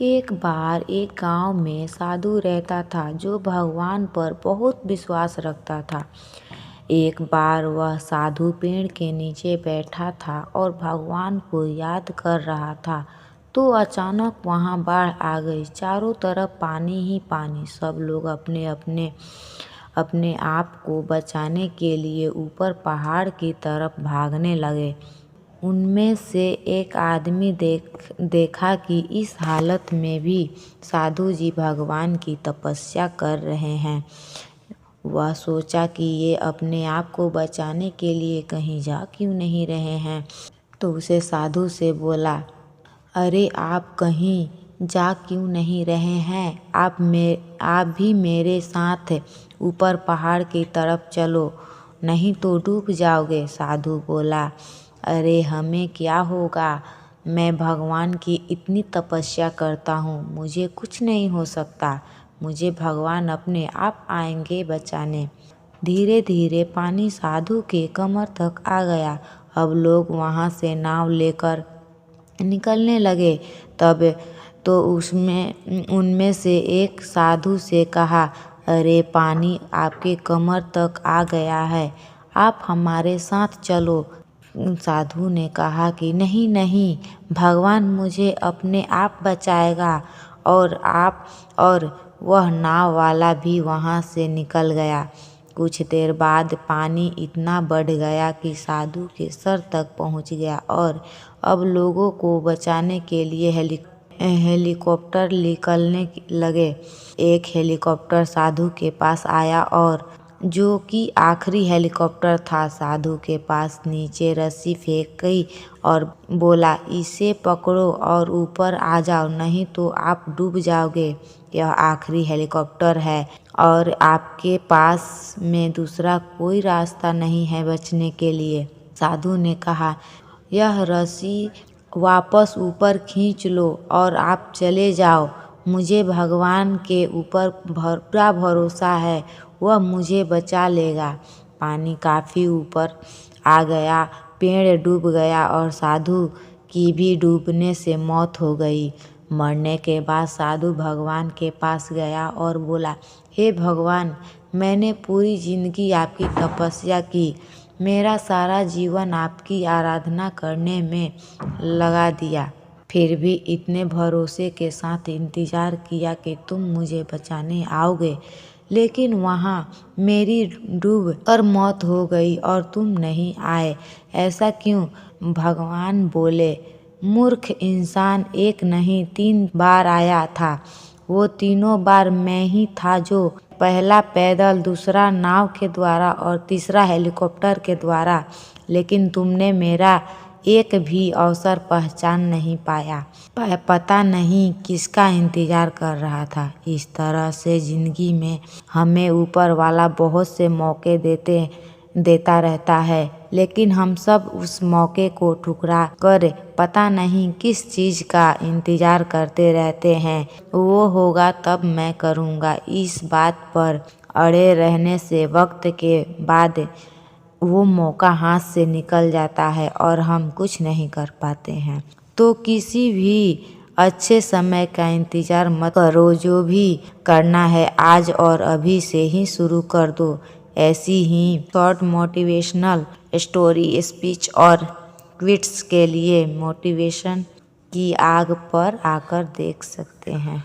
एक बार एक गांव में साधु रहता था जो भगवान पर बहुत विश्वास रखता था। एक बार वह साधु पेड़ के नीचे बैठा था और भगवान को याद कर रहा था, तो अचानक वहां बाढ़ आ गई। चारों तरफ पानी ही पानी। सब लोग अपने आप को बचाने के लिए ऊपर पहाड़ की तरफ भागने लगे। उनमें से एक आदमी देखा कि इस हालत में भी साधु जी भगवान की तपस्या कर रहे हैं। वह सोचा कि ये अपने आप को बचाने के लिए कहीं जा क्यों नहीं रहे हैं, तो उसे साधु से बोला, अरे आप कहीं जा क्यों नहीं रहे हैं? आप भी मेरे साथ ऊपर पहाड़ की तरफ चलो, नहीं तो डूब जाओगे। साधु बोला, अरे हमें क्या होगा, मैं भगवान की इतनी तपस्या करता हूँ, मुझे कुछ नहीं हो सकता, मुझे भगवान अपने आप आएंगे बचाने। धीरे धीरे पानी साधु के कमर तक आ गया। अब लोग वहाँ से नाव लेकर निकलने लगे। तब तो उनमें से एक साधु से कहा, अरे पानी आपके कमर तक आ गया है, आप हमारे साथ चलो। साधु ने कहा कि नहीं नहीं, भगवान मुझे अपने आप बचाएगा। और वह नाव वाला भी वहाँ से निकल गया। कुछ देर बाद पानी इतना बढ़ गया कि साधु के सर तक पहुँच गया और अब लोगों को बचाने के लिए हेलीकॉप्टर निकलने लगे। एक हेलीकॉप्टर साधु के पास आया और जो कि आखिरी हेलीकॉप्टर था, साधु के पास नीचे रस्सी फेंकी और बोला, इसे पकड़ो और ऊपर आ जाओ, नहीं तो आप डूब जाओगे। यह आखिरी हेलीकॉप्टर है और आपके पास में दूसरा कोई रास्ता नहीं है बचने के लिए। साधु ने कहा, यह रस्सी वापस ऊपर खींच लो और आप चले जाओ। मुझे भगवान के ऊपर पूरा भरोसा है, वह मुझे बचा लेगा। पानी काफ़ी ऊपर आ गया, पेड़ डूब गया और साधु की भी डूबने से मौत हो गई। मरने के बाद साधु भगवान के पास गया और बोला, हे भगवान, मैंने पूरी जिंदगी आपकी तपस्या की, मेरा सारा जीवन आपकी आराधना करने में लगा दिया, फिर भी इतने भरोसे के साथ इंतज़ार किया कि तुम मुझे बचाने आओगे, लेकिन वहाँ मेरी डूब कर मौत हो गई और तुम नहीं आए, ऐसा क्यों? भगवान बोले, मूर्ख इंसान, एक नहीं 3 बार आया था। वो तीनों बार मैं ही था, जो पहला पैदल, दूसरा नाव के द्वारा और तीसरा हेलीकॉप्टर के द्वारा, लेकिन तुमने मेरा एक भी अवसर पहचान नहीं पाया। पता नहीं किसका इंतजार कर रहा था। इस तरह से जिंदगी में हमें ऊपर वाला बहुत से मौके देता रहता है, लेकिन हम सब उस मौके को ठुकरा कर पता नहीं किस चीज़ का इंतजार करते रहते हैं। वो होगा तब मैं करूँगा। इस बात पर अड़े रहने से वक्त के बाद वो मौका हाथ से निकल जाता है और हम कुछ नहीं कर पाते हैं। तो किसी भी अच्छे समय का इंतज़ार मत करो, जो भी करना है आज और अभी से ही शुरू कर दो। ऐसी ही शॉर्ट मोटिवेशनल स्टोरी, स्पीच और क्विट्स के लिए मोटिवेशन की आग पर आकर देख सकते हैं।